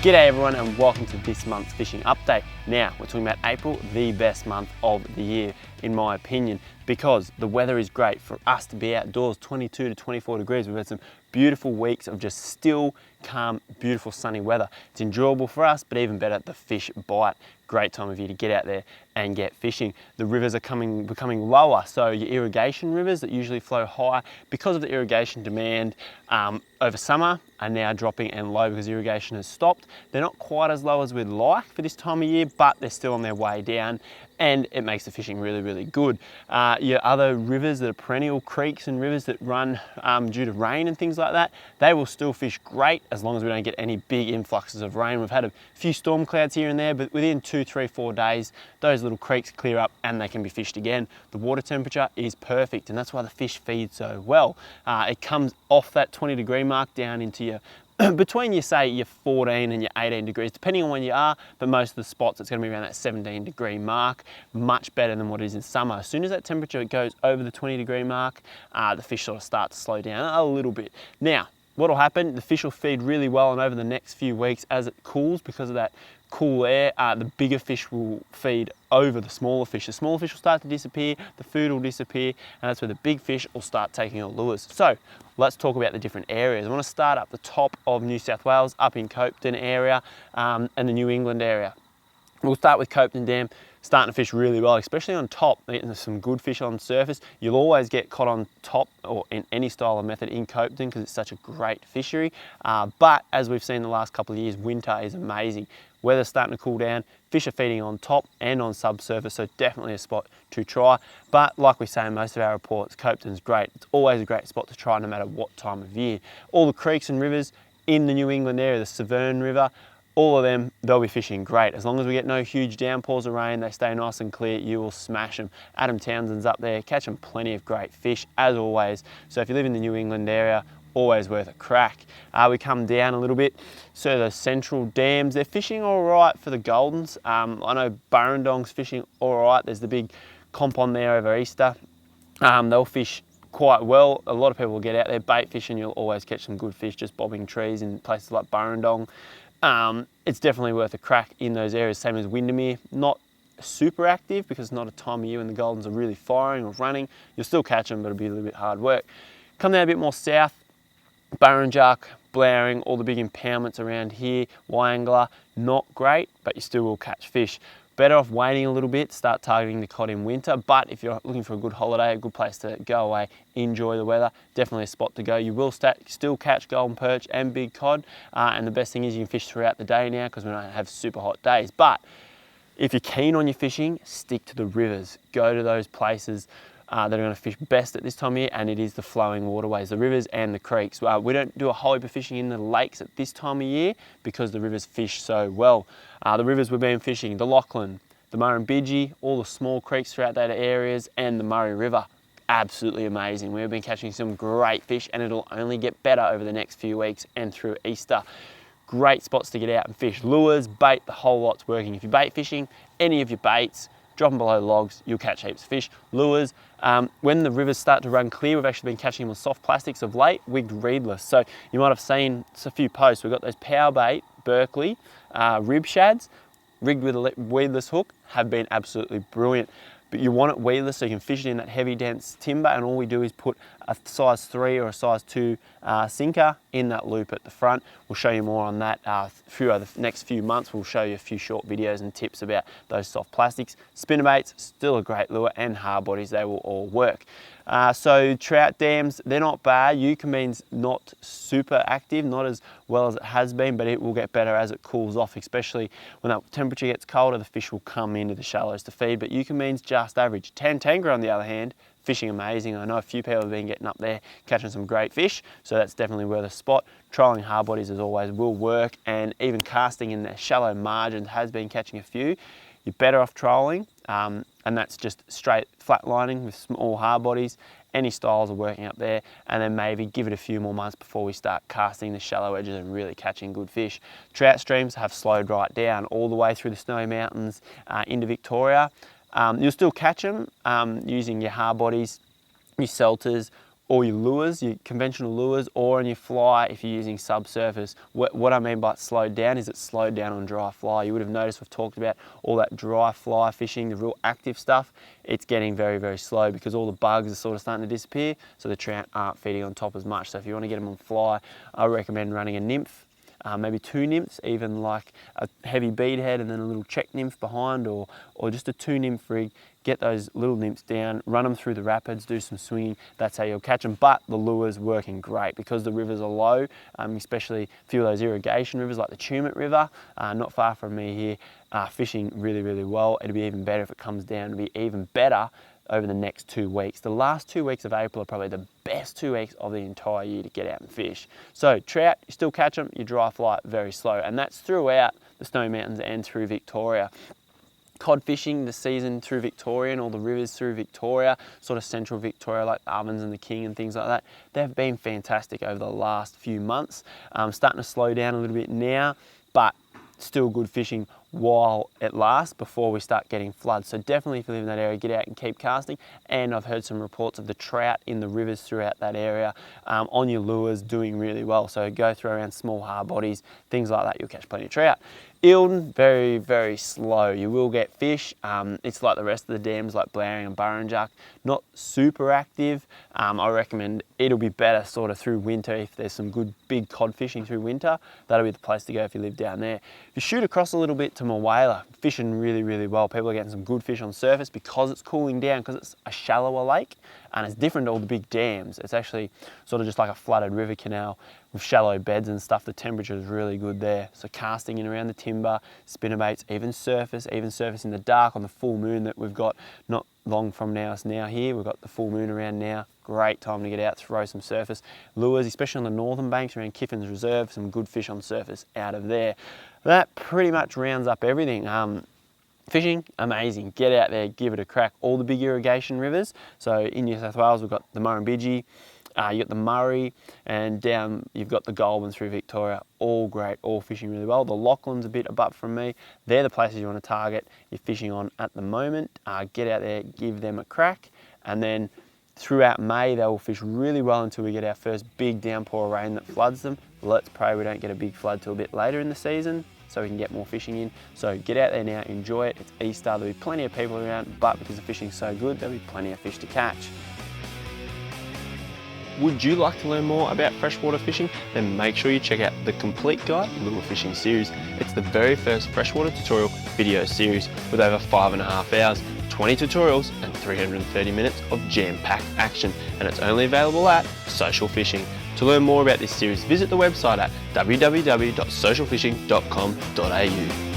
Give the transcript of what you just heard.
G'day everyone and welcome to this month's fishing update. Now, we're talking about April, the best month of the year in my opinion, because the weather is great for us to be outdoors, 22 to 24 degrees. We've had some beautiful weeks of just still, calm, beautiful sunny weather. It's enjoyable for us, but even better, the fish bite. Great time of year to get out there and get fishing. The rivers are becoming lower, so your irrigation rivers that usually flow high because of the irrigation demand over summer are now dropping and low because irrigation has stopped. They're not quite as low as we'd like for this time of year, but they're still on their way down, and it makes the fishing really, really good. Your other rivers that are perennial, creeks and rivers that run due to rain and things like that, they will still fish great as long as we don't get any big influxes of rain. We've had a few storm clouds here and there, but within 2, 3, 4 days, those little creeks clear up and they can be fished again. The water temperature is perfect, and that's why the fish feed so well. It comes off that 20-degree mark down into your between your 14 and your 18 degrees, depending on where you are, but most of the spots it's going to be around that 17-degree mark, much better than what it is in summer. As soon as that temperature goes over the 20-degree mark, the fish sort of start to slow down a little bit. Now, what will happen, the fish will feed really well, and over the next few weeks as it cools, because of that cool air, the bigger fish will feed over the smaller fish. The smaller fish will start to disappear, the food will disappear, and that's where the big fish will start taking your lures. So let's talk about the different areas. I want to start up the top of New South Wales, up in Copeton area and the New England area. We'll start with Copeton Dam, starting to fish really well, especially on top. There's some good fish on surface. You'll always get caught on top or in any style of method in Copeton because it's such a great fishery. But as we've seen the last couple of years, winter is amazing. Weather's starting to cool down, fish are feeding on top and on subsurface, so definitely a spot to try. But like we say in most of our reports, Copeton's great. It's always a great spot to try no matter what time of year. All the creeks and rivers in the New England area, the Severn River, all of them, they'll be fishing great. As long as we get no huge downpours of rain, they stay nice and clear, you will smash them. Adam Townsend's up there, catching plenty of great fish, as always. So if you live in the New England area, always worth a crack. We come down a little bit, so the central dams, they're fishing all right for the Goldens. I know Burrendong's fishing all right. There's the big comp on there over Easter. They'll fish quite well. A lot of people will get out there bait fishing. You'll always catch some good fish just bobbing trees in places like Burrendong. It's definitely worth a crack in those areas, same as Windermere. Not super active because it's not a time of year when the Goldens are really firing or running. You'll still catch them, but it'll be a little bit hard work. Come down a bit more south, Burrinjuck, Blowering, all the big impoundments around here, Wyangler, not great, but you still will catch fish. Better off waiting a little bit, start targeting the cod in winter, but if you're looking for a good holiday, a good place to go away, enjoy the weather, definitely a spot to go. You will still catch golden perch and big cod, and the best thing is you can fish throughout the day now because we don't have super hot days. But if you're keen on your fishing, stick to the rivers. Go to those places that are going to fish best at this time of year, and it is the flowing waterways, the rivers and the creeks. We don't do a whole heap of fishing in the lakes at this time of year because the rivers fish so well. The rivers we've been fishing, the Lachlan, the Murrumbidgee, all the small creeks throughout that areas, and the Murray River, absolutely amazing. We've been catching some great fish, and it'll only get better over the next few weeks and through Easter. Great spots to get out and fish. Lures, bait, the whole lot's working. If you're bait fishing, any of your baits, drop them below logs, you'll catch heaps of fish. Lures, when the rivers start to run clear, we've actually been catching them with soft plastics of late, wigged reedless. So you might have seen a few posts. We've got those power bait, Berkeley, rib shads, rigged with a weedless hook, have been absolutely brilliant. But you want it weedless so you can fish it in that heavy, dense timber, and all we do is put a size 3 or a size 2 sinker in that loop at the front. We'll show you more on that through the next few months. We'll show you a few short videos and tips about those soft plastics. Spinnerbaits, still a great lure, and hard bodies, they will all work. So trout dams, they're not bad. Eucamene's not super active, not as well as it has been, but it will get better as it cools off, especially when that temperature gets colder, the fish will come into the shallows to feed, but Eucamene's just average. Tantanga, on the other hand, fishing amazing. I know a few people have been getting up there, catching some great fish, so that's definitely worth a spot. Trolling hard bodies, as always, will work, and even casting in the shallow margins has been catching a few. You're better off trolling, and that's just straight flat lining with small hard bodies. Any styles are working up there, and then maybe give it a few more months before we start casting the shallow edges and really catching good fish. Trout streams have slowed right down all the way through the Snowy Mountains into Victoria. You'll still catch them using your hard bodies, your selters, all your lures, your conventional lures, or on your fly if you're using subsurface. What I mean by it slowed down is it slowed down on dry fly. You would have noticed we've talked about all that dry fly fishing, the real active stuff. It's getting very, very slow because all the bugs are sort of starting to disappear, so the trout aren't feeding on top as much. So if you want to get them on fly, I recommend running a nymph, maybe 2 nymphs, even like a heavy bead head and then a little check nymph behind, or just a 2 nymph rig. Get those little nymphs down, run them through the rapids, do some swinging. That's how you'll catch them. But the lure's working great because the rivers are low, especially a few of those irrigation rivers like the Tumut River, not far from me here, fishing really, really well. It'll be even better if it comes down. It'll be even better over the next 2 weeks. The last 2 weeks of April are probably the best 2 weeks of the entire year to get out and fish. So trout, you still catch them, you dry fly very slow, and that's throughout the Snowy Mountains and through Victoria. Cod fishing, the season through Victoria and all the rivers through Victoria, sort of central Victoria like the Ovens and the King and things like that, they've been fantastic over the last few months. Starting to slow down a little bit now, but still good fishing while it lasts before we start getting floods. So definitely if you live in that area, get out and keep casting. And I've heard some reports of the trout in the rivers throughout that area on your lures doing really well. So go through around small hard bodies, things like that, you'll catch plenty of trout. Eildon, very, very slow. You will get fish. It's like the rest of the dams like Blowering and Burrinjuck, not super active. I recommend it'll be better sort of through winter if there's some good big cod fishing through winter. That'll be the place to go if you live down there. If you shoot across a little bit to Mulwala, fishing really, really well. People are getting some good fish on surface because it's cooling down, because it's a shallower lake and it's different to all the big dams. It's actually sort of just like a flooded river canal with shallow beds and stuff. The temperature is really good there. So casting in around the timber, spinnerbaits, even surface in the dark on the full moon that we've got not long from now. It's now here. We've got the full moon around now. Great time to get out, throw some surface lures, especially on the northern banks around Kiffin's Reserve. Some good fish on surface out of there. That pretty much rounds up everything. Fishing, amazing. Get out there, give it a crack. All the big irrigation rivers. So in New South Wales, we've got the Murrumbidgee, you've got the Murray, and down you've got the Goulburn through Victoria. All great, all fishing really well. The Lachlan's a bit above from me. They're the places you want to target. You're fishing on at the moment. Get out there, give them a crack, and then throughout May, they will fish really well until we get our first big downpour of rain that floods them. Let's pray we don't get a big flood till a bit later in the season so we can get more fishing in. So get out there now, enjoy it. It's Easter, there'll be plenty of people around, but because the fishing's so good, there'll be plenty of fish to catch. Would you like to learn more about freshwater fishing? Then make sure you check out the Complete Guide Lure Fishing series. It's the very first freshwater tutorial video series with over 5.5 hours, 20 tutorials and 330 minutes of jam-packed action, and it's only available at Social Fishing. To learn more about this series, visit the website at www.socialfishing.com.au.